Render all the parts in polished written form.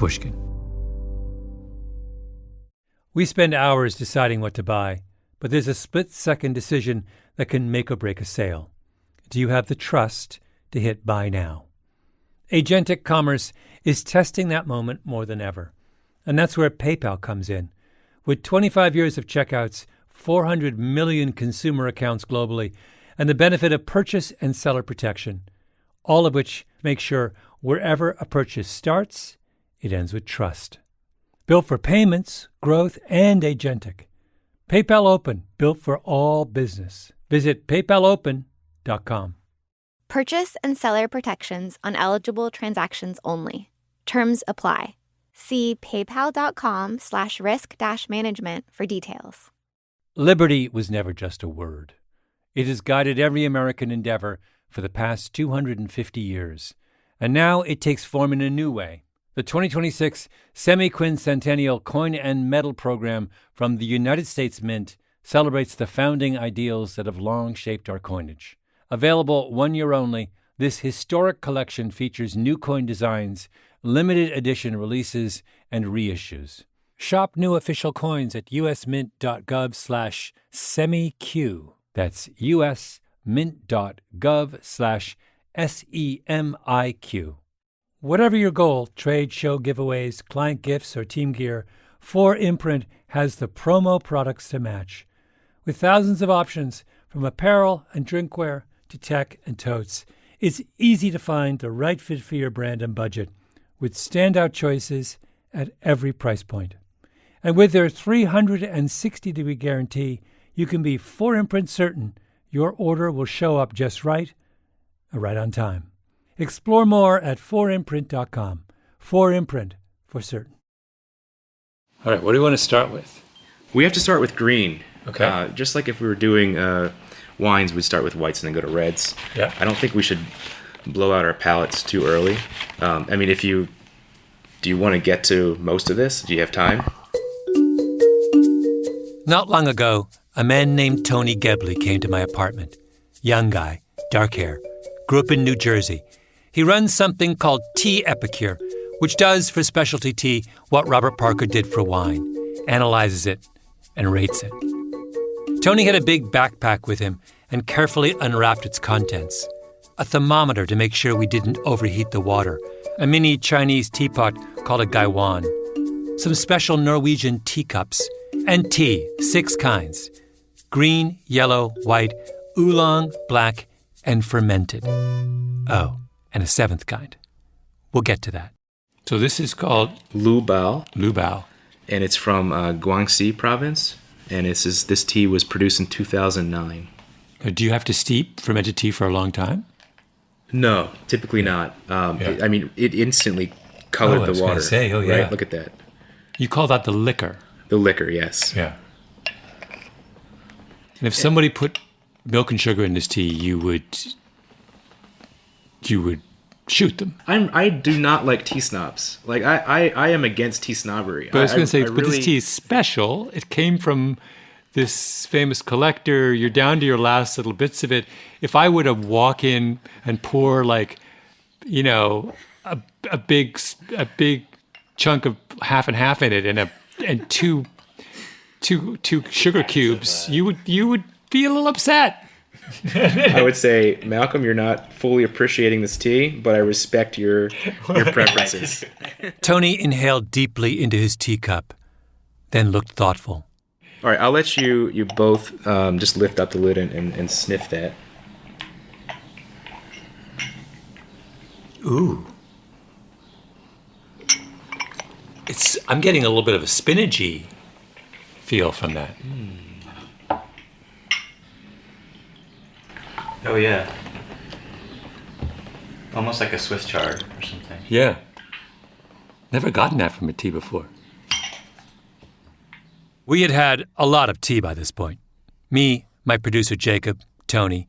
Pushkin. We spend hours deciding what to buy, but there's a split-second decision that can make or break a sale. Do you have the trust to hit buy now? Agentic commerce is testing that moment more than ever. And that's where PayPal comes in. With 25 years of checkouts, 400 million consumer accounts globally, and the benefit of purchase and seller protection, all of which make sure wherever a purchase starts, it ends with trust. Built for payments, growth, and agentic. PayPal Open, built for all business. Visit paypalopen.com. Purchase and seller protections on eligible transactions only. Terms apply. See paypal.com/risk-management for details. Liberty was never just a word. It has guided every American endeavor for the past 250 years. And now it takes form in a new way. The 2026 Semi-Quincentennial Coin and Medal Program from the United States Mint celebrates the founding ideals that have long shaped our coinage. Available 1 year only, this historic collection features new coin designs, limited edition releases, and reissues. Shop new official coins at usmint.gov/semiq. That's usmint.gov/SEMIQ. Whatever your goal, trade, show, giveaways, client gifts, or team gear, 4imprint has the promo products to match. With thousands of options, from apparel and drinkware to tech and totes, it's easy to find the right fit for your brand and budget, with standout choices at every price point. And with their 360-degree guarantee, you can be 4imprint certain your order will show up just right on time. Explore more at 4imprint.com. 4imprint, for certain. All right, what do you want to start with? We have to start with green. Okay. Just like if we were doing wines, we'd start with whites and then go to reds. Yeah. I don't think we should blow out our palates too early. I mean, do you want to get to most of this? Do you have time? Not long ago, a man named Tony Gebley came to my apartment. Young guy, dark hair, grew up in New Jersey. He runs something called Tea Epicure, which does for specialty tea what Robert Parker did for wine, analyzes it and rates it. Tony had a big backpack with him and carefully unwrapped its contents. A thermometer to make sure we didn't overheat the water, a mini Chinese teapot called a gaiwan, some special Norwegian teacups, and tea, 6 kinds: green, yellow, white, oolong, black, and fermented. Oh, and a 7th kind. We'll get to that. So this is called Lu Bao. Lu Bao. And it's from Guangxi province. And this tea was produced in 2009. Do you have to steep fermented tea for a long time? No, typically not. I mean, it instantly colored the water. Right? Look at that. You call that the liquor. The liquor, yes. Yeah. And if somebody put milk and sugar in this tea, you would shoot them. I do not like tea snobs. Like I am against tea snobbery. But I was going to say, but this tea is special. It came from this famous collector. You're down to your last little bits of it. If I were to walk in and pour a big chunk of half and half in it and two sugar cubes, you would be a little upset. I would say, Malcolm, you're not fully appreciating this tea, but I respect your preferences. Tony inhaled deeply into his teacup, then looked thoughtful. All right, I'll let you both just lift up the lid and sniff that. Ooh. I'm getting a little bit of a spinachy feel from that. Oh, yeah. Almost like a Swiss chard or something. Yeah. Never gotten that from a tea before. We had a lot of tea by this point. Me, my producer Jacob, Tony.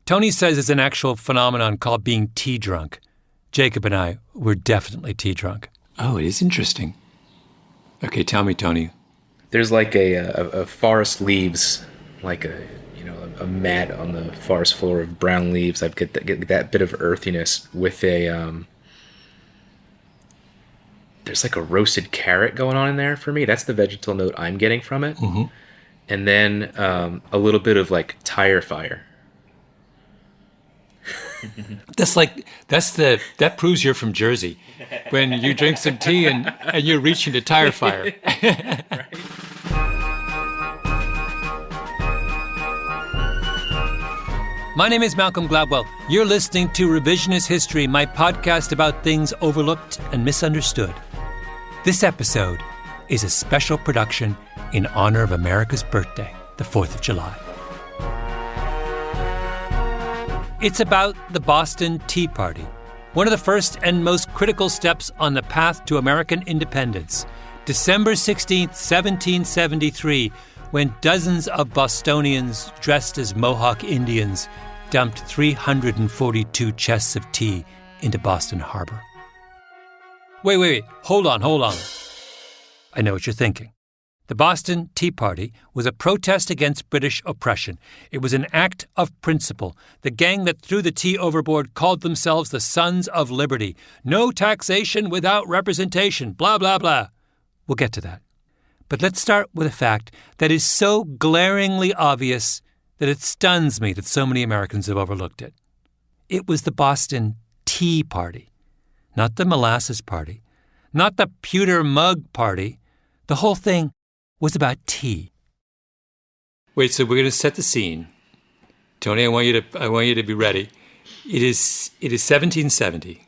Tony says it's an actual phenomenon called being tea drunk. Jacob and I were definitely tea drunk. Oh, it is interesting. Okay, tell me, Tony. There's like a forest leaves, like a mat on the forest floor of brown leaves. I get that bit of earthiness with a there's like a roasted carrot going on in there for me. That's the vegetal note I'm getting from it. Mm-hmm. And then a little bit of like tire fire. That proves you're from Jersey. When you drink some tea and you're reaching to tire fire. Right. My name is Malcolm Gladwell. You're listening to Revisionist History, my podcast about things overlooked and misunderstood. This episode is a special production in honor of America's birthday, the 4th of July. It's about the Boston Tea Party, one of the first and most critical steps on the path to American independence. December 16th, 1773, when dozens of Bostonians dressed as Mohawk Indians dumped 342 chests of tea into Boston Harbor. Wait. Hold on. I know what you're thinking. The Boston Tea Party was a protest against British oppression. It was an act of principle. The gang that threw the tea overboard called themselves the Sons of Liberty. No taxation without representation, blah, blah, blah. We'll get to that. But let's start with a fact that is so glaringly obvious that it stuns me that so many Americans have overlooked it. It was the Boston Tea Party, not the Molasses Party, not the Pewter Mug Party. The whole thing was about tea. Wait, so we're going to set the scene. Tony, I want you to be ready. It is 1770.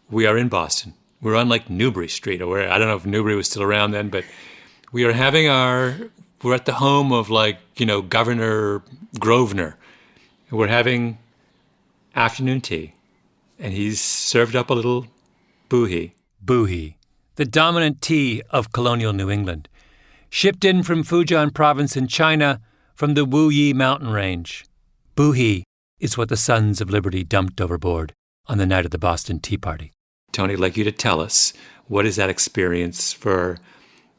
We are in Boston. We're on like Newbury Street, or I don't know if Newbury was still around then, but we're at the home of Governor Grosvenor. We're having afternoon tea, and he's served up a little Bohea. Bohea, the dominant tea of colonial New England. Shipped in from Fujian province in China from the Wuyi mountain range. Bohea is what the Sons of Liberty dumped overboard on the night of the Boston Tea Party. Tony, I'd like you to tell us, what is that experience for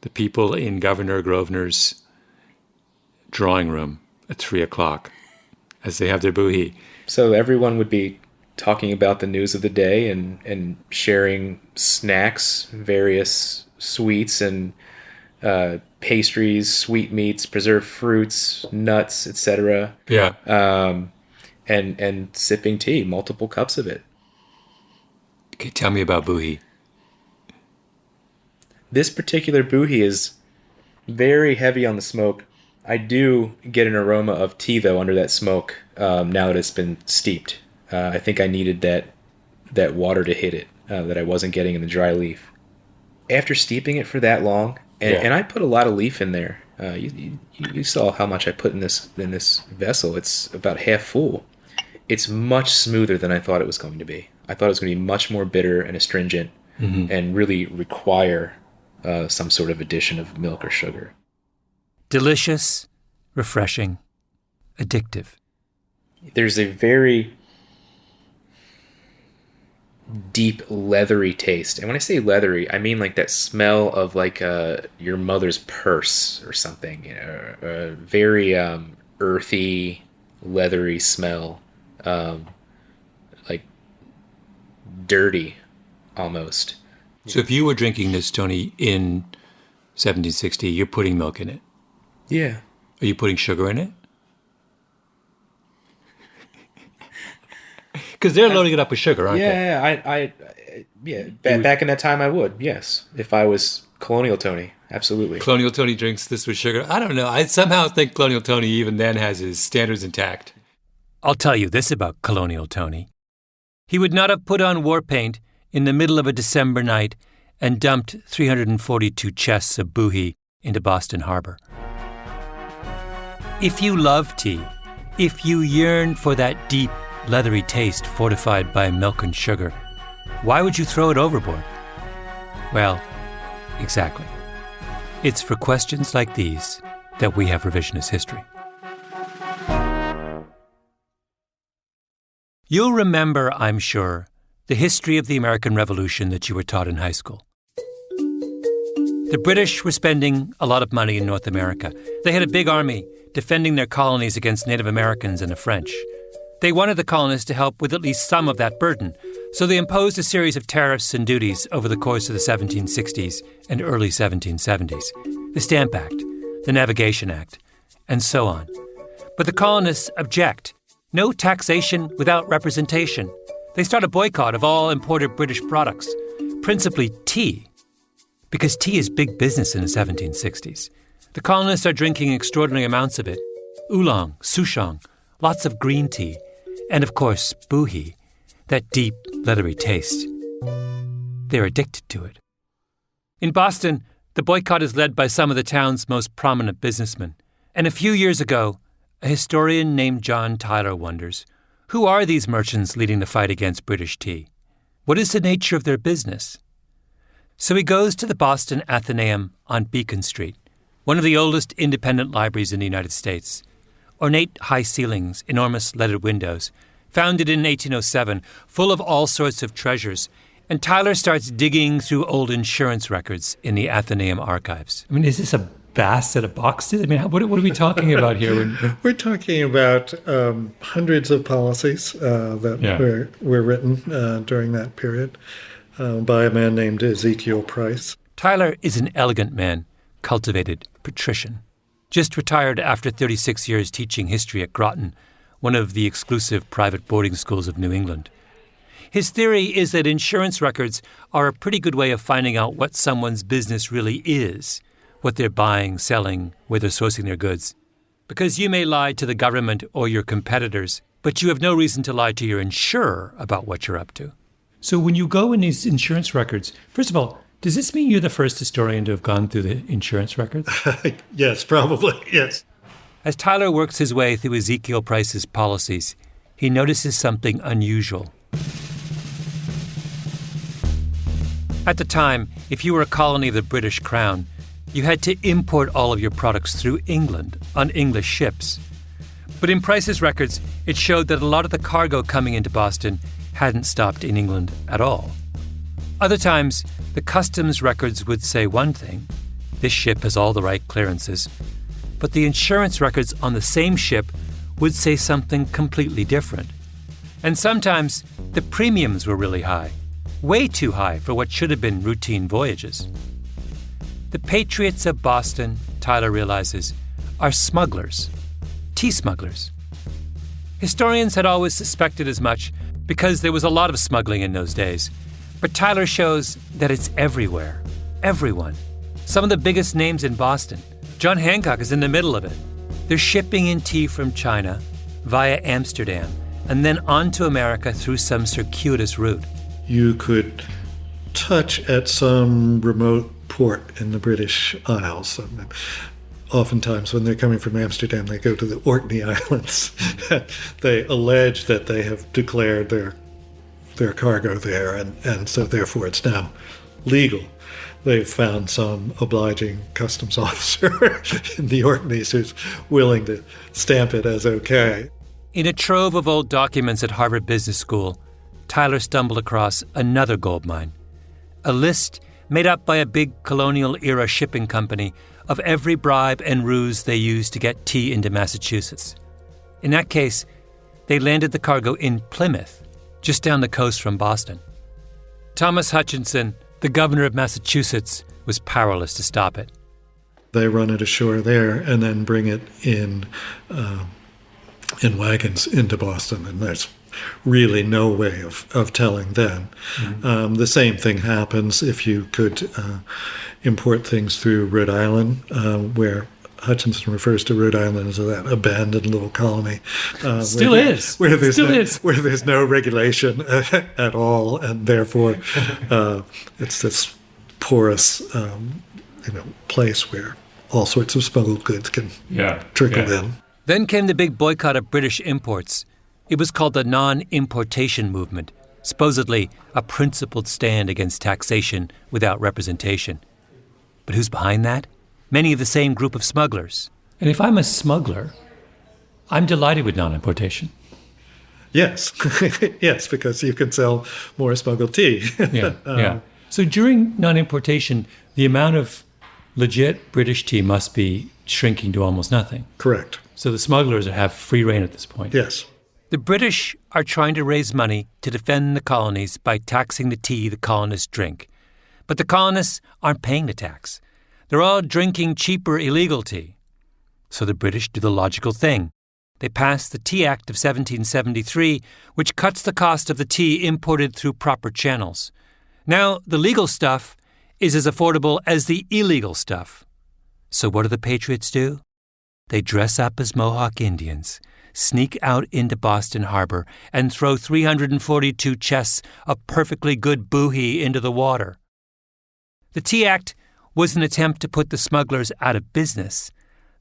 the people in Governor Grosvenor's drawing room at 3 o'clock as they have their Bohea? So everyone would be talking about the news of the day and sharing snacks, various sweets and pastries, sweetmeats, preserved fruits, nuts, etc. Yeah. And sipping tea, multiple cups of it. Okay, tell me about Bohea. This particular Bohea is very heavy on the smoke. I do get an aroma of tea, though, under that smoke now that it's been steeped. I think I needed that water to hit it that I wasn't getting in the dry leaf. After steeping it for that long, and I put a lot of leaf in there. You saw how much I put in this vessel. It's about half full. It's much smoother than I thought it was going to be. I thought it was going to be much more bitter and astringent, and really require some sort of addition of milk or sugar. Delicious, refreshing, addictive. There's a very deep, leathery taste. And when I say leathery, I mean like that smell of like your mother's purse or something. A very earthy, leathery smell. Like dirty, almost. So if you were drinking this, Tony, in 1760, you're putting milk in it? Yeah. Are you putting sugar in it? Because they're loading it up with sugar, aren't they? Back in that time I would, yes. If I was Colonial Tony, absolutely. Colonial Tony drinks this with sugar? I don't know. I somehow think Colonial Tony even then has his standards intact. I'll tell you this about Colonial Tony. He would not have put on war paint in the middle of a December night and dumped 342 chests of Bohea into Boston Harbor. If you love tea, if you yearn for that deep, leathery taste fortified by milk and sugar, why would you throw it overboard? Well, exactly. It's for questions like these that we have revisionist history. You'll remember, I'm sure, the history of the American Revolution that you were taught in high school. The British were spending a lot of money in North America. They had a big army defending their colonies against Native Americans and the French. They wanted the colonists to help with at least some of that burden. So they imposed a series of tariffs and duties over the course of the 1760s and early 1770s. The Stamp Act, the Navigation Act, and so on. But the colonists object. No taxation without representation. They start a boycott of all imported British products, principally tea, because tea is big business in the 1760s. The colonists are drinking extraordinary amounts of it. Oolong, souchong, lots of green tea, and of course, Bohea, that deep, leathery taste. They're addicted to it. In Boston, the boycott is led by some of the town's most prominent businessmen. And a few years ago, a historian named John Tyler wonders, who are these merchants leading the fight against British tea? What is the nature of their business? So he goes to the Boston Athenaeum on Beacon Street, one of the oldest independent libraries in the United States. Ornate high ceilings, enormous leaded windows, founded in 1807, full of all sorts of treasures. And Tyler starts digging through old insurance records in the Athenaeum archives. I mean, is this a vast set of boxes? I mean, what are we talking about here? We're talking about hundreds of policies that were written during that period by a man named Ezekiel Price. Tyler is an elegant man, cultivated, patrician. Just retired after 36 years teaching history at Groton, one of the exclusive private boarding schools of New England. His theory is that insurance records are a pretty good way of finding out what someone's business really is, what they're buying, selling, where they're sourcing their goods. Because you may lie to the government or your competitors, but you have no reason to lie to your insurer about what you're up to. So when you go in these insurance records, first of all, does this mean you're the first historian to have gone through the insurance records? Yes, probably, yes. As Tyler works his way through Ezekiel Price's policies, he notices something unusual. At the time, if you were a colony of the British Crown, you had to import all of your products through England on English ships. But in Price's records, it showed that a lot of the cargo coming into Boston hadn't stopped in England at all. Other times, the customs records would say one thing, this ship has all the right clearances, but the insurance records on the same ship would say something completely different. And sometimes, the premiums were really high, way too high for what should have been routine voyages. The patriots of Boston, Tyler realizes, are smugglers, tea smugglers. Historians had always suspected as much because there was a lot of smuggling in those days. But Tyler shows that it's everywhere, everyone. Some of the biggest names in Boston. John Hancock is in the middle of it. They're shipping in tea from China via Amsterdam and then on to America through some circuitous route. You could touch at some remote port in the British Isles. I mean, oftentimes when they're coming from Amsterdam, they go to the Orkney Islands. They allege that they have declared their cargo there, and so therefore it's now legal. They've found some obliging customs officer in the Orkneys who's willing to stamp it as okay. In a trove of old documents at Harvard Business School, Tyler stumbled across another gold mine, a list made up by a big colonial-era shipping company of every bribe and ruse they used to get tea into Massachusetts. In that case, they landed the cargo in Plymouth, just down the coast from Boston. Thomas Hutchinson, the governor of Massachusetts, was powerless to stop it. They run it ashore there and then bring it in wagons into Boston, and there's really no way of telling then. Mm-hmm. The same thing happens if you could import things through Rhode Island, where Hutchinson refers to Rhode Island as that abandoned little colony. Where there's no regulation at all, and therefore it's this porous place where all sorts of smuggled goods can trickle in. Then came the big boycott of British imports. It was called the non-importation movement, supposedly a principled stand against taxation without representation. But who's behind that? Many of the same group of smugglers. And if I'm a smuggler, I'm delighted with non-importation. Yes, yes, because you can sell more smuggled tea. Yeah. So during non-importation, the amount of legit British tea must be shrinking to almost nothing. Correct. So the smugglers have free rein at this point. Yes. The British are trying to raise money to defend the colonies by taxing the tea the colonists drink. But the colonists aren't paying the tax. They're all drinking cheaper illegal tea. So the British do the logical thing. They pass the Tea Act of 1773, which cuts the cost of the tea imported through proper channels. Now, the legal stuff is as affordable as the illegal stuff. So what do the Patriots do? They dress up as Mohawk Indians, sneak out into Boston Harbor, and throw 342 chests of perfectly good Bohea into the water. The Tea Act was an attempt to put the smugglers out of business.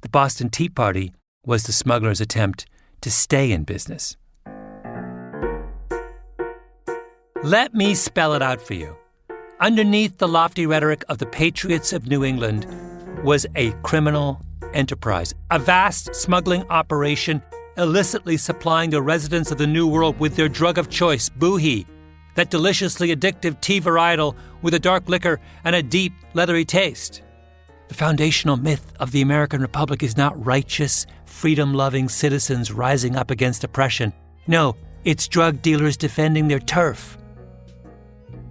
The Boston Tea Party was the smugglers' attempt to stay in business. Let me spell it out for you. Underneath the lofty rhetoric of the Patriots of New England was a criminal enterprise, a vast smuggling operation illicitly supplying the residents of the New World with their drug of choice, Bohea, that deliciously addictive tea varietal with a dark liquor and a deep, leathery taste. The foundational myth of the American Republic is not righteous, freedom-loving citizens rising up against oppression. No, it's drug dealers defending their turf.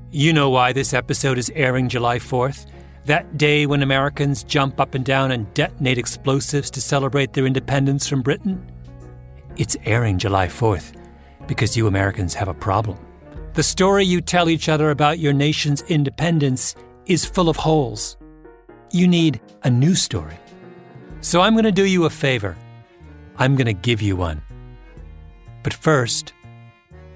You know why this episode is airing July 4th, that day when Americans jump up and down and detonate explosives to celebrate their independence from Britain? It's airing July 4th because you Americans have a problem. The story you tell each other about your nation's independence is full of holes. You need a new story. So I'm going to do you a favor. I'm going to give you one. But first,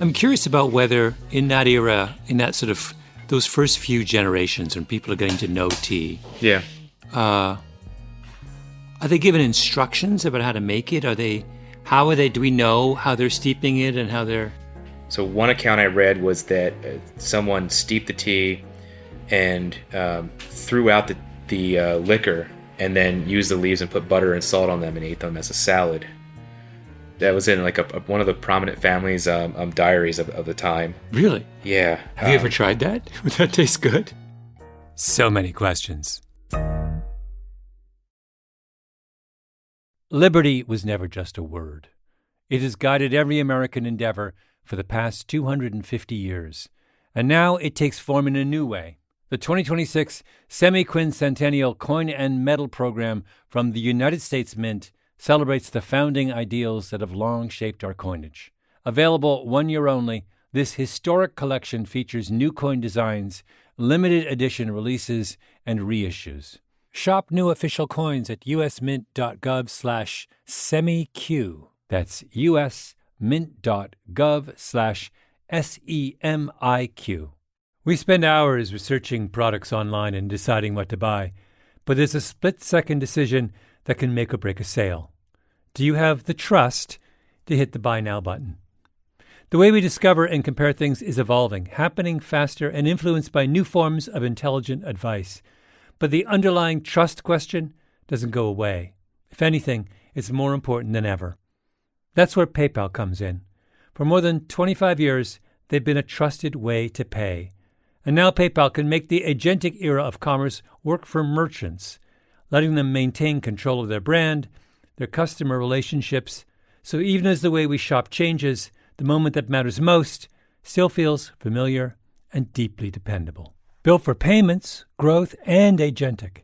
I'm curious about whether in that era, in that sort of those first few generations when people are getting to know tea, Yeah. are they given instructions about how to make it? Do we know how they're steeping it and how they're... So one account I read was that someone steeped the tea and threw out the liquor and then used the leaves and put butter and salt on them and ate them as a salad. That was in like one of the prominent families' diaries of the time. Really? Yeah. Have you ever tried that? Would that taste good? So many questions. Liberty was never just a word. It has guided every American endeavor for the past 250 years. And now it takes form in a new way. The 2026 Semi-Quincentennial Coin and Medal Program from the United States Mint celebrates the founding ideals that have long shaped our coinage. Available 1 year only, this historic collection features new coin designs, limited edition releases, and reissues. Shop new official coins at usmint.gov/semiq. That's usmint.gov/SEMIQ. We spend hours researching products online and deciding what to buy, but there's a split-second decision that can make or break a sale. Do you have the trust to hit the Buy Now button? The way we discover and compare things is evolving, happening faster and influenced by new forms of intelligent advice. But the underlying trust question doesn't go away. If anything, it's more important than ever. That's where PayPal comes in. For more than 25 years, they've been a trusted way to pay. And now PayPal can make the agentic era of commerce work for merchants, letting them maintain control of their brand, their customer relationships, so even as the way we shop changes, the moment that matters most still feels familiar and deeply dependable. Built for payments, growth, and agentic.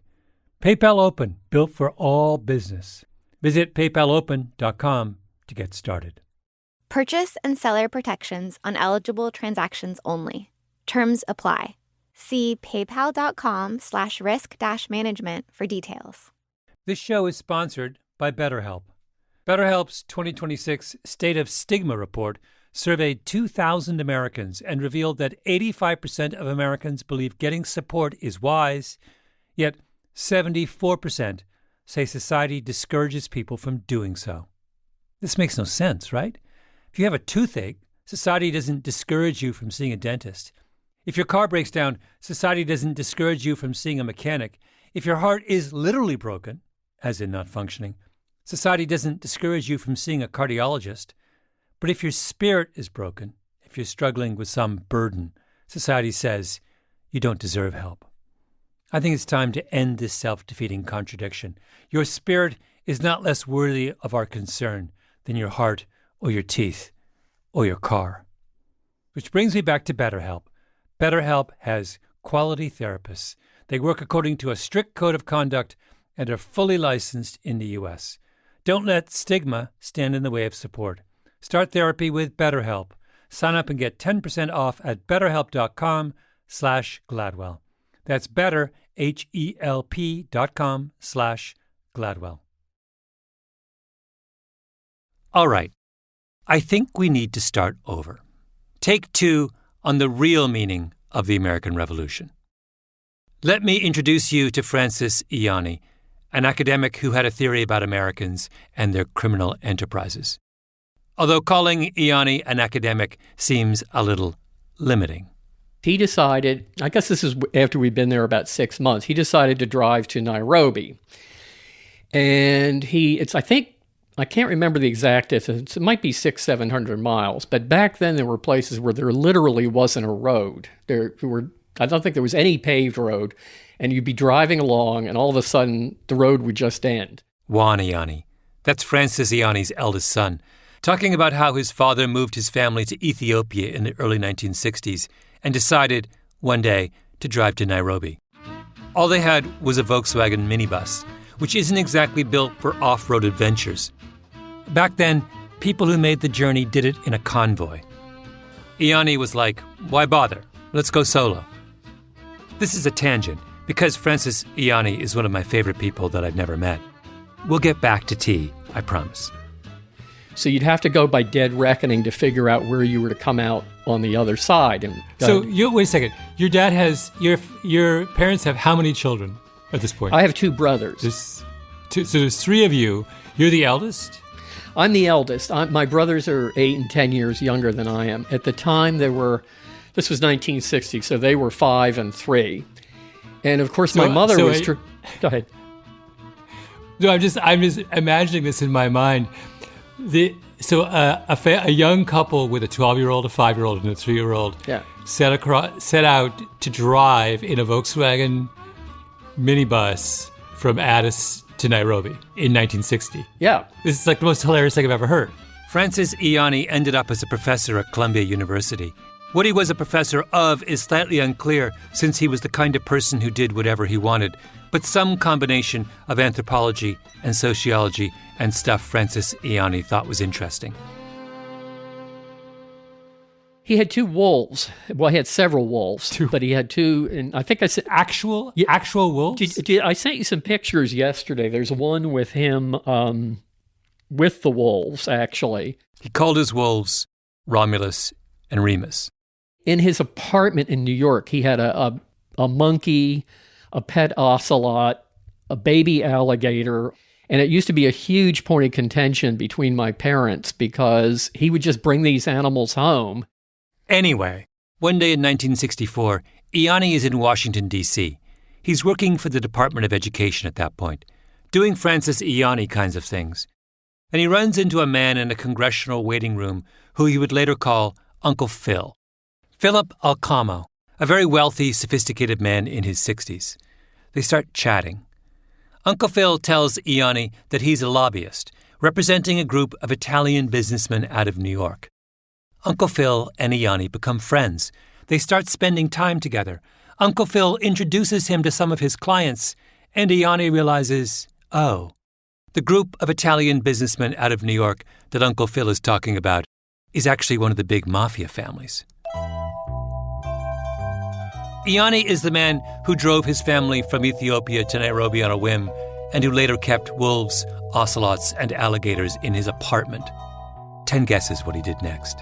PayPal Open, built for all business. Visit paypalopen.com to get started. Purchase and seller protections on eligible transactions only. Terms apply. See paypal.com/risk-management for details. This show is sponsored by BetterHelp. BetterHelp's 2026 State of Stigma report surveyed 2,000 Americans and revealed that 85% of Americans believe getting support is wise, yet 74% say society discourages people from doing so. This makes no sense, right? If you have a toothache, society doesn't discourage you from seeing a dentist. If your car breaks down, society doesn't discourage you from seeing a mechanic. If your heart is literally broken, as in not functioning, society doesn't discourage you from seeing a cardiologist. But if your spirit is broken, if you're struggling with some burden, society says you don't deserve help. I think it's time to end this self-defeating contradiction. Your spirit is not less worthy of our concern than your heart or your teeth. or your car. Which brings me back to BetterHelp. BetterHelp has quality therapists. They work according to a strict code of conduct and are fully licensed in the U.S. Don't let stigma stand in the way of support. Start therapy with BetterHelp. Sign up and get 10% off at betterhelp.com/Gladwell. That's better, HELP.com/Gladwell. All right. I think we need to start over. Take 2 on the real meaning of the American Revolution. Let me introduce you to Francis Ianni, an academic who had a theory about Americans and their criminal enterprises. Although calling Ianni an academic seems a little limiting. He decided, I guess this is after we'd been there about 6 months, he decided to drive to Nairobi. And I can't remember the exact distance. It might be 600-700 miles. But back then there were places where there literally wasn't a road. I don't think there was any paved road. And you'd be driving along and all of a sudden the road would just end. Juan Ianni. That's Francis Ianni's eldest son, talking about how his father moved his family to Ethiopia in the early 1960s and decided, one day, to drive to Nairobi. All they had was a Volkswagen minibus, which isn't exactly built for off-road adventures. Back then, people who made the journey did it in a convoy. Ianni was like, why bother? Let's go solo. This is a tangent, because Francis Ianni is one of my favorite people that I've never met. We'll get back to tea, I promise. So you'd have to go by dead reckoning to figure out where you were to come out on the other side. Wait a second. Your dad has, your parents have how many children at this point? I have 2 brothers. So there's 3 of you. You're the eldest? I'm the eldest. My brothers are 8 and 10 years younger than I am. At the time, this was 1960, so they were 5 and 3. And of course, my mother was... Go ahead. No, I'm just imagining this in my mind. A young couple with a 12-year-old, a 5-year-old, and a 3-year-old set out to drive in a Volkswagen minibus from Addis to Nairobi in 1960. Yeah. This is like the most hilarious thing I've ever heard. Francis Ianni ended up as a professor at Columbia University. What he was a professor of is slightly unclear, since he was the kind of person who did whatever he wanted, but some combination of anthropology and sociology and stuff Francis Ianni thought was interesting. He had 2 wolves. Well, he had several wolves, but he had 2, and I think I said... Actual wolves? I sent you some pictures yesterday. There's one with him with the wolves, actually. He called his wolves Romulus and Remus. In his apartment in New York, he had a monkey, a pet ocelot, a baby alligator, and it used to be a huge point of contention between my parents because he would just bring these animals home. Anyway, one day in 1964, Ianni is in Washington, D.C. He's working for the Department of Education at that point, doing Francis Ianni kinds of things. And he runs into a man in a congressional waiting room who he would later call Uncle Phil. Philip Alcamo, a very wealthy, sophisticated man in his 60s. They start chatting. Uncle Phil tells Ianni that he's a lobbyist, representing a group of Italian businessmen out of New York. Uncle Phil and Ianni become friends. They start spending time together. Uncle Phil introduces him to some of his clients, and Ianni realizes, the group of Italian businessmen out of New York that Uncle Phil is talking about is actually one of the big mafia families. Ianni is the man who drove his family from Ethiopia to Nairobi on a whim and who later kept wolves, ocelots, and alligators in his apartment. 10 guesses what he did next.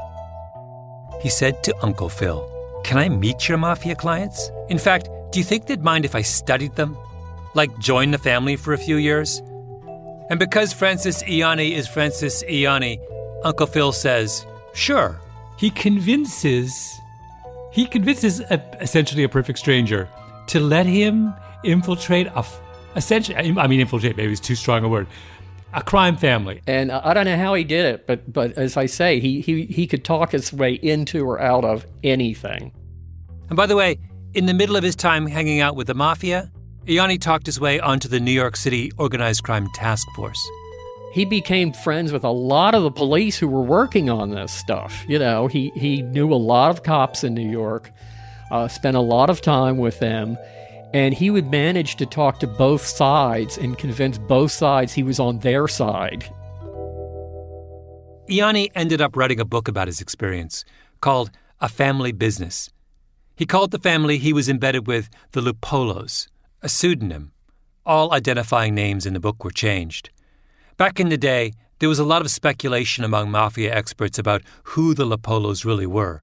He said to Uncle Phil, "Can I meet your mafia clients? In fact, do you think they'd mind if I studied them? Like join the family for a few years?" And because Francis Ianni is Francis Ianni, Uncle Phil says, "Sure." He convinces essentially a perfect stranger to let him infiltrate infiltrate, maybe it's too strong a word, a crime family. And I don't know how he did it, but as I say, he could talk his way into or out of anything. And by the way, in the middle of his time hanging out with the mafia, Ianni talked his way onto the New York City Organized Crime Task Force. he became friends with a lot of the police who were working on this stuff. You know, he knew a lot of cops in New York, spent a lot of time with them, and he would manage to talk to both sides and convince both sides he was on their side. Ianni ended up writing a book about his experience called A Family Business. He called the family he was embedded with the Lupolos, a pseudonym. All identifying names in the book were changed. Back in the day, there was a lot of speculation among mafia experts about who the Lupolos really were.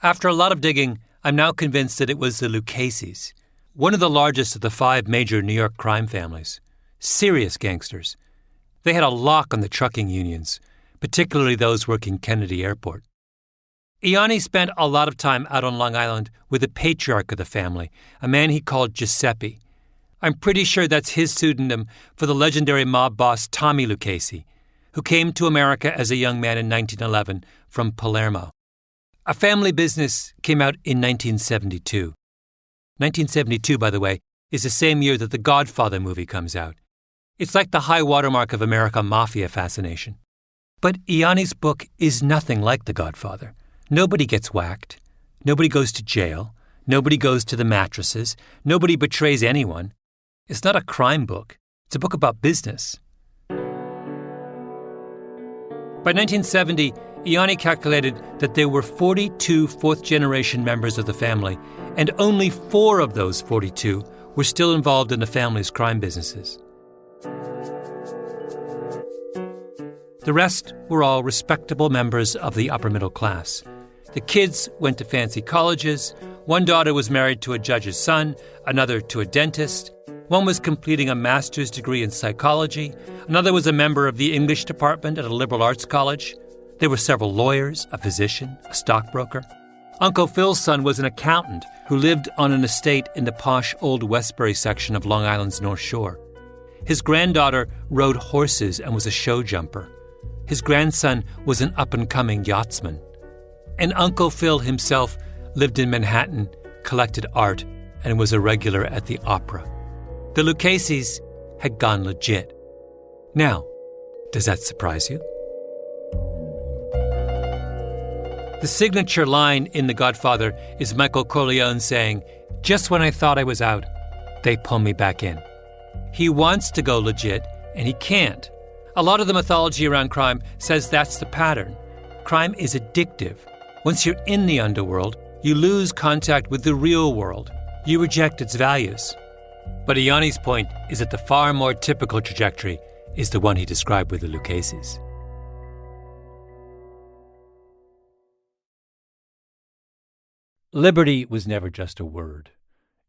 After a lot of digging, I'm now convinced that it was the Lucchese's, one of the largest of the 5 major New York crime families. Serious gangsters. They had a lock on the trucking unions, particularly those working Kennedy Airport. Ianni spent a lot of time out on Long Island with the patriarch of the family, a man he called Giuseppe. I'm pretty sure that's his pseudonym for the legendary mob boss Tommy Lucchese, who came to America as a young man in 1911 from Palermo. A Family Business came out in 1972. 1972, by the way, is the same year that the Godfather movie comes out. It's like the high watermark of American mafia fascination. But Ianni's book is nothing like The Godfather. Nobody gets whacked. Nobody goes to jail. Nobody goes to the mattresses. Nobody betrays anyone. It's not a crime book. It's a book about business. By 1970, Ianni calculated that there were 42 fourth-generation members of the family, and only 4 of those 42 were still involved in the family's crime businesses. The rest were all respectable members of the upper middle class. The kids went to fancy colleges. One daughter was married to a judge's son, another to a dentist. One was completing a master's degree in psychology. Another was a member of the English department at a liberal arts college. There were several lawyers, a physician, a stockbroker. Uncle Phil's son was an accountant who lived on an estate in the posh Old Westbury section of Long Island's North Shore. His granddaughter rode horses and was a show jumper. His grandson was an up-and-coming yachtsman. And Uncle Phil himself lived in Manhattan, collected art, and was a regular at the opera. The Lucchese's had gone legit. Now, does that surprise you? The signature line in The Godfather is Michael Corleone saying, "Just when I thought I was out, they pull me back in." He wants to go legit, and he can't. A lot of the mythology around crime says that's the pattern. Crime is addictive. Once you're in the underworld, you lose contact with the real world. You reject its values. But Ianni's point is that the far more typical trajectory is the one he described with the Lucchese's. Liberty was never just a word.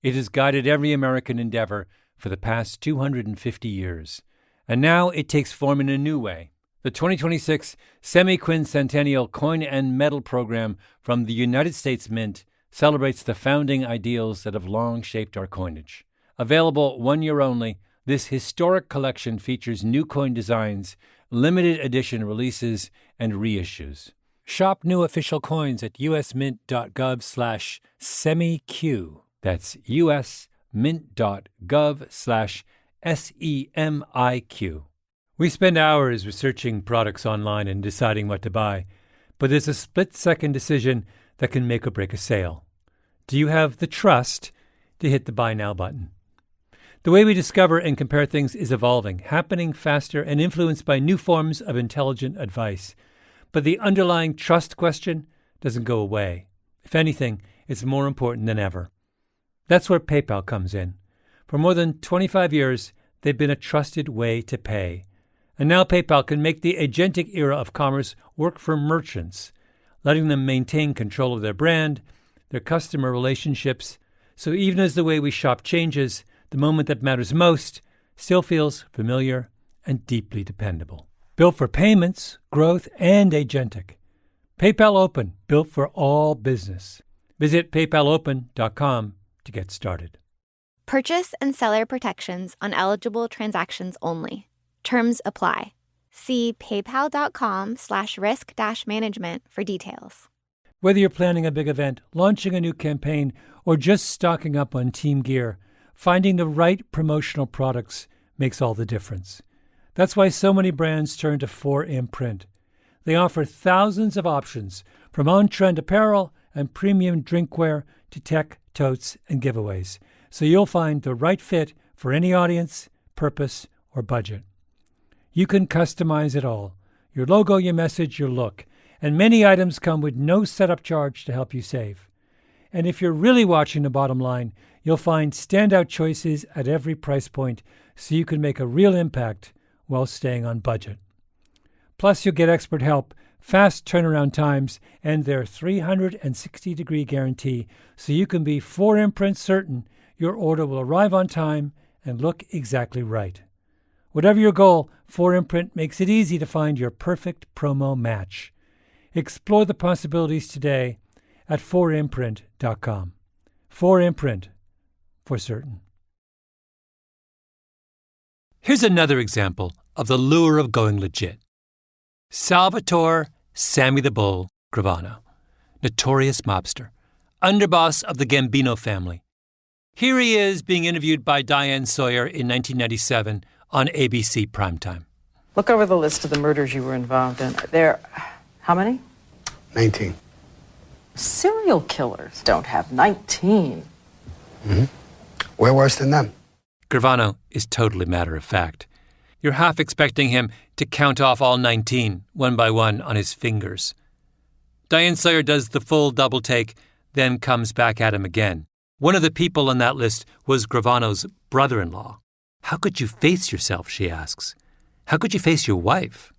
It has guided every American endeavor for the past 250 years. And now it takes form in a new way. The 2026 Semi-Quincentennial Coin and Medal Program from the United States Mint celebrates the founding ideals that have long shaped our coinage. Available 1 year only, this historic collection features new coin designs, limited edition releases, and reissues. Shop new official coins at usmint.gov/semiq. That's usmint.gov/SEMIQ. We spend hours researching products online and deciding what to buy, but there's a split-second decision that can make or break a sale. Do you have the trust to hit the Buy Now button? The way we discover and compare things is evolving, happening faster and influenced by new forms of intelligent advice. But the underlying trust question doesn't go away. If anything, it's more important than ever. That's where PayPal comes in. For more than 25 years, they've been a trusted way to pay. And now PayPal can make the agentic era of commerce work for merchants, letting them maintain control of their brand, their customer relationships. So even as the way we shop changes, the moment that matters most still feels familiar and deeply dependable. Built for payments, growth, and agentic. PayPal Open, built for all business. Visit paypalopen.com to get started. Purchase and seller protections on eligible transactions only. Terms apply. See paypal.com/risk-management for details. Whether you're planning a big event, launching a new campaign, or just stocking up on team gear, finding the right promotional products makes all the difference. That's why so many brands turn to 4imprint. They offer thousands of options, from on-trend apparel and premium drinkware to tech, totes, and giveaways, so you'll find the right fit for any audience, purpose, or budget. You can customize it all: your logo, your message, your look, and many items come with no setup charge to help you save. And if you're really watching the bottom line, you'll find standout choices at every price point so you can make a real impact while staying on budget. Plus, you'll get expert help, fast turnaround times, and their 360-degree guarantee so you can be 4imprint certain your order will arrive on time and look exactly right. Whatever your goal, 4imprint makes it easy to find your perfect promo match. Explore the possibilities today at 4imprint.com. 4imprint, for certain. Here's another example of the lure of going legit. Salvatore Sammy the Bull Gravano, notorious mobster, underboss of the Gambino family. Here he is being interviewed by Diane Sawyer in 1997 on ABC Primetime. Look over the list of the murders you were involved in. How many? 19. Serial killers don't have 19. Mm-hmm. We're worse than them. Gravano is totally matter-of-fact. You're half expecting him to count off all 19, one by one, on his fingers. Diane Sawyer does the full double take, then comes back at him again. One of the people on that list was Gravano's brother-in-law. How could you face yourself, she asks. How could you face your wife?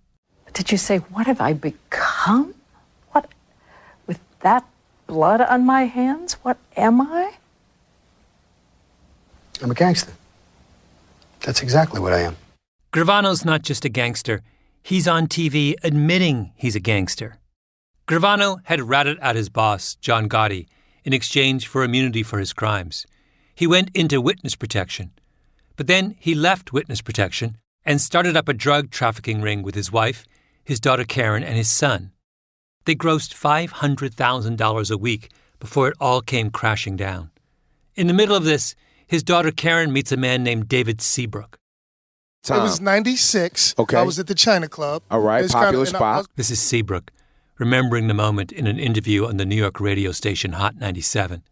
Did you say, what have I become? What? With that blood on my hands, what am I? I'm a gangster. That's exactly what I am. Gravano's not just a gangster. He's on TV admitting he's a gangster. Gravano had ratted out his boss, John Gotti, in exchange for immunity for his crimes. He went into witness protection. But then he left witness protection and started up a drug trafficking ring with his wife, his daughter Karen, and his son. They grossed $500,000 a week before it all came crashing down. In the middle of this, his daughter Karen meets a man named David Seabrook. It was 96. Okay. I was at the China Club. All right, popular spot. This is Seabrook, remembering the moment in an interview on the New York radio station Hot 97.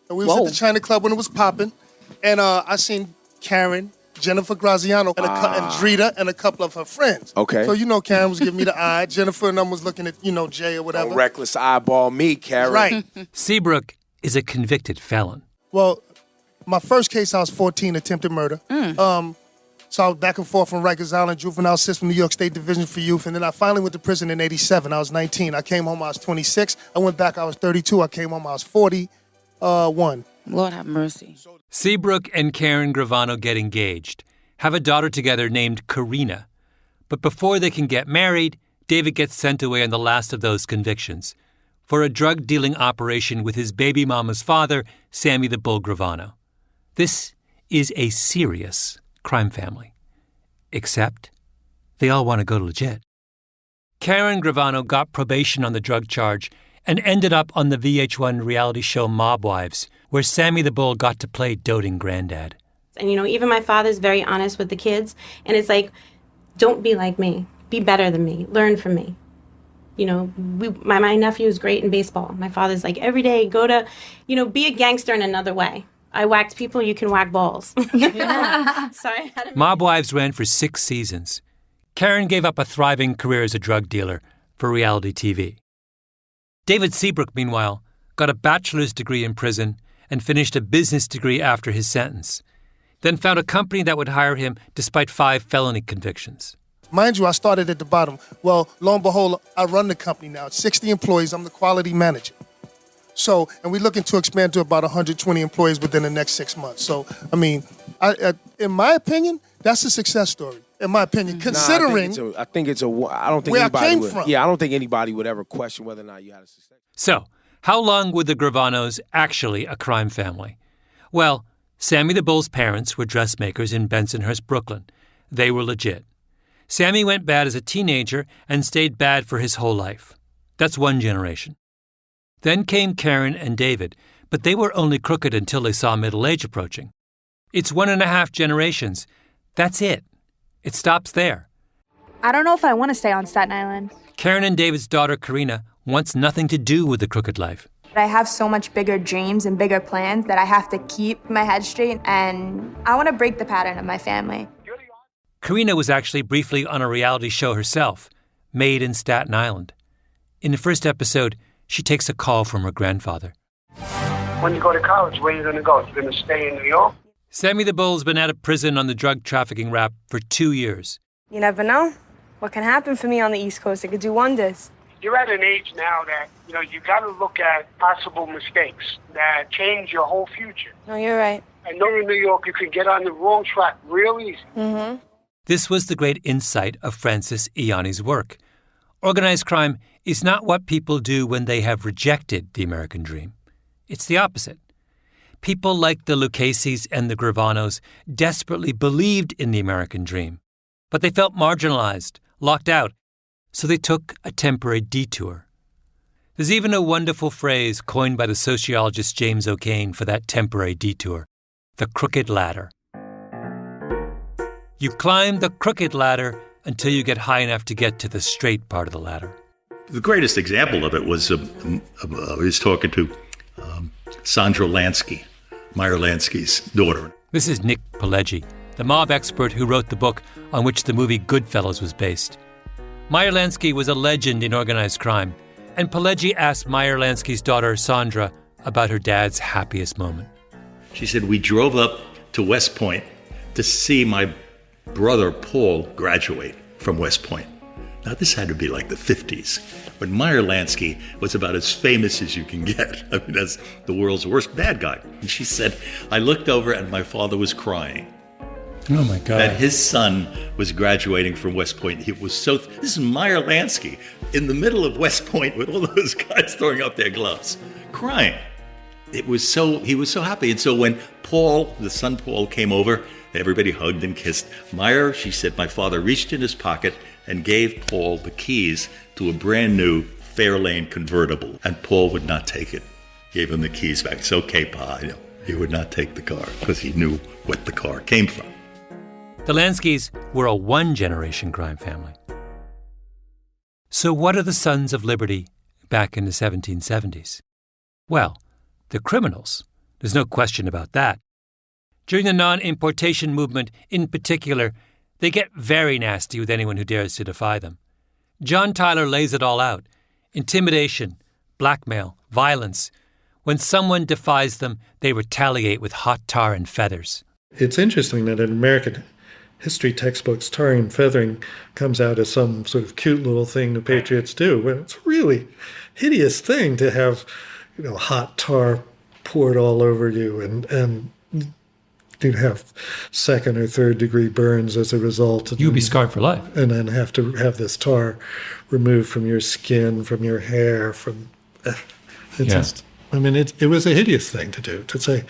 We was at the China Club when it was popping, and I seen Karen, Jennifer Graziano, and Drita, and a couple of her friends. Okay. So, Karen was giving me the eye. Jennifer and them was looking at, Jay or whatever. Don't reckless eyeball me, Karen. Right. Seabrook is a convicted felon. Well, my first case, I was 14, attempted murder. So I was back and forth from Rikers Island, juvenile system, New York State Division for Youth, and then I finally went to prison in 87. I was 19. I came home, I was 26. I went back, I was 32. I came home, I was 41. Lord have mercy. Seabrook and Karen Gravano get engaged, have a daughter together named Karina. But before they can get married, David gets sent away on the last of those convictions for a drug-dealing operation with his baby mama's father, Sammy the Bull Gravano. This is a serious crime family. Except they all want to go legit. Karen Gravano got probation on the drug charge and ended up on the VH1 reality show Mob Wives, where Sammy the Bull got to play doting granddad. And, even my father's very honest with the kids. And it's like, don't be like me. Be better than me. Learn from me. My nephew is great in baseball. My father's like, every day, go to, be a gangster in another way. I whacked people, you can whack balls. Sorry. Mob Wives ran for 6 seasons. Karen gave up a thriving career as a drug dealer for reality TV. David Seabrook, meanwhile, got a bachelor's degree in prison and finished a business degree after his sentence, then found a company that would hire him despite 5 felony convictions. Mind you, I started at the bottom. Well, lo and behold, I run the company now. It's 60 employees. I'm the quality manager. So, and we're looking to expand to about 120 employees within the next 6 months. So, in my opinion, that's a success story. In my opinion, considering I don't think where anybody I came would, from. Yeah, I don't think anybody would ever question whether or not you had a success. So, how long were the Gravanos actually a crime family? Well, Sammy the Bull's parents were dressmakers in Bensonhurst, Brooklyn. They were legit. Sammy went bad as a teenager and stayed bad for his whole life. That's one generation. Then came Karen and David, but they were only crooked until they saw middle age approaching. It's 1.5 generations. That's it. It stops there. I don't know if I want to stay on Staten Island. Karen and David's daughter, Karina, wants nothing to do with the crooked life. But I have so much bigger dreams and bigger plans that I have to keep my head straight, and I want to break the pattern of my family. Karina was actually briefly on a reality show herself, Made in Staten Island. In the first episode, she takes a call from her grandfather. When you go to college, where are you going to go? You're going to stay in New York? Sammy the Bull's been out of prison on the drug trafficking rap for 2 years. You never know. What can happen for me on the East Coast? It could do wonders. You're at an age now that, you got to look at possible mistakes that change your whole future. No, you're right. I know in New York you can get on the wrong track real easy. Mm-hmm. This was the great insight of Francis Ianni's work. Organized crime is not what people do when they have rejected the American dream. It's the opposite. People like the Lucchese's and the Gravanos desperately believed in the American dream, but they felt marginalized, locked out, so they took a temporary detour. There's even a wonderful phrase coined by the sociologist James O'Kane for that temporary detour, the crooked ladder. You climb the crooked ladder until you get high enough to get to the straight part of the ladder. The greatest example of it was I was talking to Sandra Lansky, Meyer Lansky's daughter. This is Nick Pileggi, the mob expert who wrote the book on which the movie Goodfellas was based. Meyer Lansky was a legend in organized crime, and Pileggi asked Meyer Lansky's daughter, Sandra, about her dad's happiest moment. She said, we drove up to West Point to see my brother Paul graduate from West Point. Now, this had to be like the 50s, when Meyer Lansky was about as famous as you can get. I mean, that's the world's worst bad guy. And she said, I looked over and my father was crying. Oh, my God. That his son was graduating from West Point. He was so... This is Meyer Lansky in the middle of West Point with all those guys throwing up their gloves, crying. He was so happy. And so when Paul, the son Paul, came over, everybody hugged and kissed. Meyer, she said, my father reached in his pocket and gave Paul the keys to a brand new Fairlane convertible. And Paul would not take it. Gave him the keys back. It's okay, Pa. He would not take the car because he knew what the car came from. The Lanskys were a one-generation crime family. So what are the Sons of Liberty back in the 1770s? Well, they're criminals. There's no question about that. During the non-importation movement in particular, they get very nasty with anyone who dares to defy them. John Tyler lays it all out. Intimidation, blackmail, violence. When someone defies them, they retaliate with hot tar and feathers. It's interesting that in American history textbooks, tarring and feathering comes out as some sort of cute little thing the Patriots do, when it's a really hideous thing to have, hot tar poured all over you and you'd have second or third degree burns as a result. You'd be scarred for life. And then have to have this tar removed from your skin, from your hair, it was a hideous thing to do, to say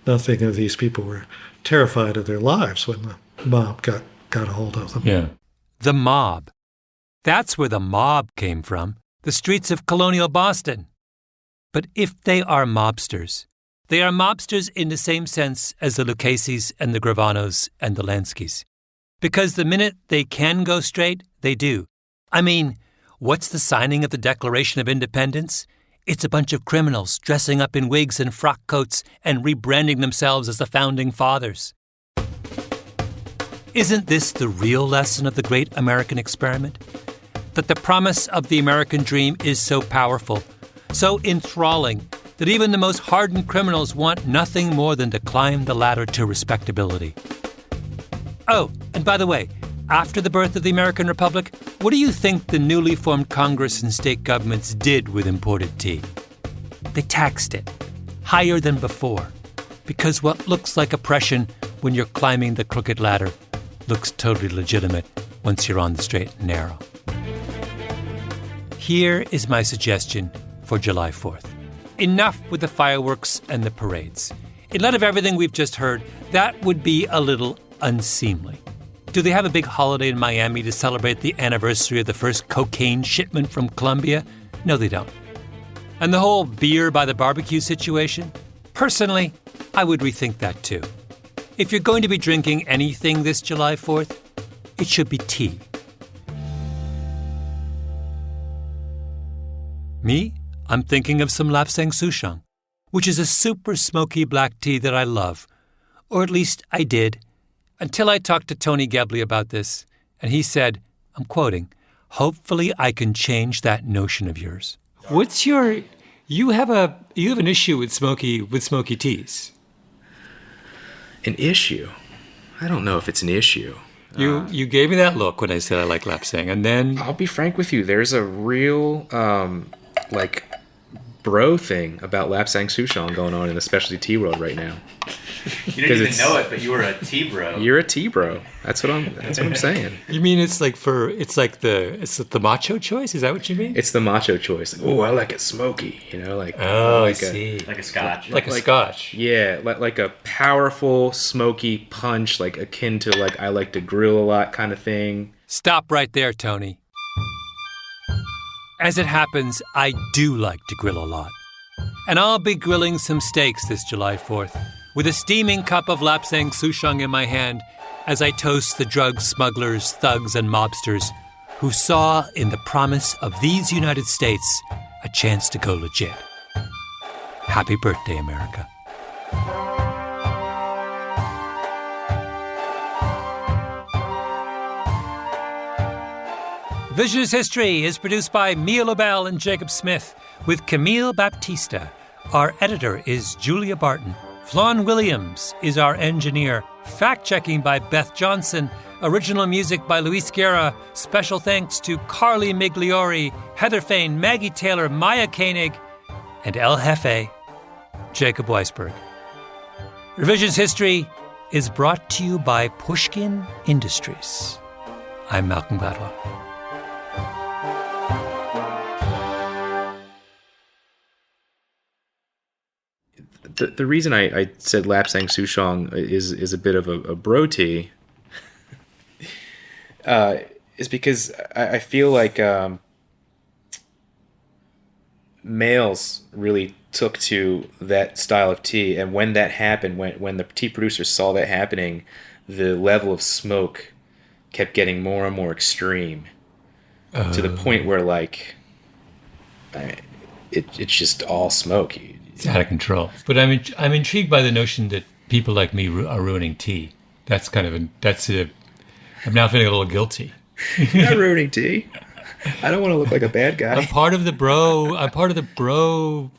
nothing of these people were terrified of their lives when the mob got a hold of them. Yeah. The mob. That's where the mob came from, the streets of colonial Boston. But if they are mobsters, they are mobsters in the same sense as the Lucchese's and the Gravanos and the Lanskys. Because the minute they can go straight, they do. I mean, what's the signing of the Declaration of Independence? It's a bunch of criminals dressing up in wigs and frock coats and rebranding themselves as the Founding Fathers. Isn't this the real lesson of the great American experiment? That the promise of the American dream is so powerful, so enthralling, that even the most hardened criminals want nothing more than to climb the ladder to respectability. Oh, and by the way, after the birth of the American Republic, what do you think the newly formed Congress and state governments did with imported tea? They taxed it, higher than before, because what looks like oppression when you're climbing the crooked ladder looks totally legitimate once you're on the straight and narrow. Here is my suggestion for July 4th. Enough with the fireworks and the parades. In light of everything we've just heard, that would be a little unseemly. Do they have a big holiday in Miami to celebrate the anniversary of the first cocaine shipment from Colombia? No, they don't. And the whole beer by the barbecue situation? Personally, I would rethink that too. If you're going to be drinking anything this July 4th, it should be tea. Me? I'm thinking of some Lapsang Souchong, which is a super smoky black tea that I love. Or at least I did, until I talked to Tony Gebley about this, and he said, I'm quoting, "Hopefully I can change that notion of yours." What's your... You have an issue with smoky teas. An issue? I don't know if it's an issue. You gave me that look when I said I like Lapsang, and then... I'll be frank with you. There's a real, bro thing about Lapsang Souchong going on in the specialty tea world right now. You didn't even know it, but you were a tea bro. You're a tea bro. That's what I'm saying. You mean it's the macho choice? Is that what you mean? It's the macho choice. Like, oh, I like it smoky. I see. Like a scotch. Like a scotch. Yeah, like a powerful smoky punch, like akin to like I like to grill a lot kind of thing. Stop right there, Tony. As it happens, I do like to grill a lot. And I'll be grilling some steaks this July 4th, with a steaming cup of Lapsang Souchong in my hand as I toast the drug smugglers, thugs, and mobsters who saw in the promise of these United States a chance to go legit. Happy birthday, America. Visionist History is produced by Mia Lobel and Jacob Smith, with Camille Baptista. Our editor is Julia Barton. Flawn Williams is our engineer. Fact-checking by Beth Johnson. Original music by Luis Guerra. Special thanks to Carly Migliori, Heather Fain, Maggie Taylor, Maya Koenig, and El Jefe, Jacob Weisberg. Revisions History is brought to you by Pushkin Industries. I'm Malcolm Gladwell. The reason I said Lapsang Souchong is a bit of a bro tea is because I feel like males really took to that style of tea, and when that happened, when the tea producers saw that happening, the level of smoke kept getting more and more extreme to the point where it's just all smoke. It's out of control. But I'm intrigued by the notion that people like me are ruining tea. I'm now feeling a little guilty. You're not ruining tea. I don't want to look like a bad guy. I'm part of the bro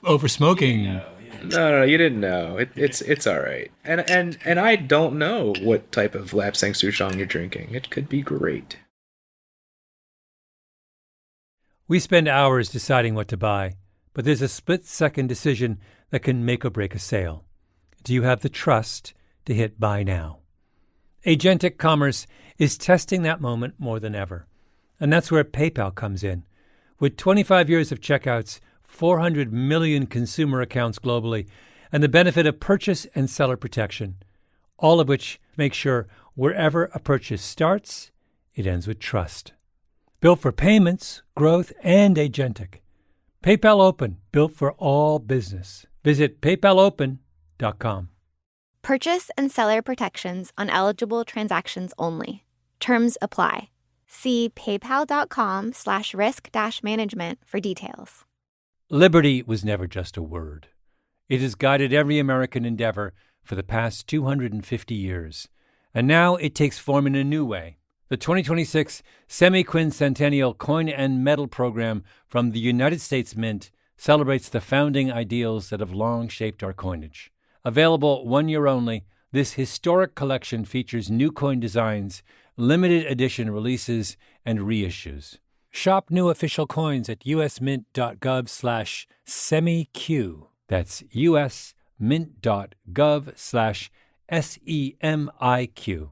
over smoking. No, you didn't know. It's all right. And I don't know what type of Lapsang Souchong you're drinking. It could be great. We spend hours deciding what to buy, but there's a split-second decision that can make or break a sale. Do you have the trust to hit buy now? Agentic Commerce is testing that moment more than ever. And that's where PayPal comes in. With 25 years of checkouts, 400 million consumer accounts globally, and the benefit of purchase and seller protection, all of which make sure wherever a purchase starts, it ends with trust. Built for payments, growth, and agentic. PayPal Open, built for all business. Visit paypalopen.com. Purchase and seller protections on eligible transactions only. Terms apply. See paypal.com/risk-management for details. Liberty was never just a word. It has guided every American endeavor for the past 250 years. And now it takes form in a new way. The 2026 Semi-Quincentennial Coin and Medal Program from the United States Mint celebrates the founding ideals that have long shaped our coinage. Available 1 year only, this historic collection features new coin designs, limited edition releases, and reissues. Shop new official coins at usmint.gov/semiq. That's usmint.gov/SEMIQ.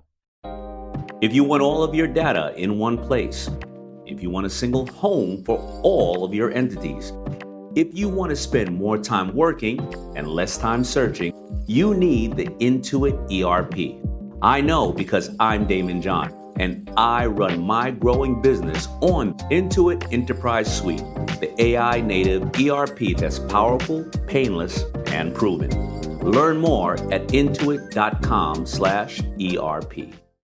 If you want all of your data in one place, if you want a single home for all of your entities, if you want to spend more time working and less time searching, you need the Intuit ERP. I know because I'm Damon John, and I run my growing business on Intuit Enterprise Suite, the AI-native ERP that's powerful, painless, and proven. Learn more at intuit.com/ERP.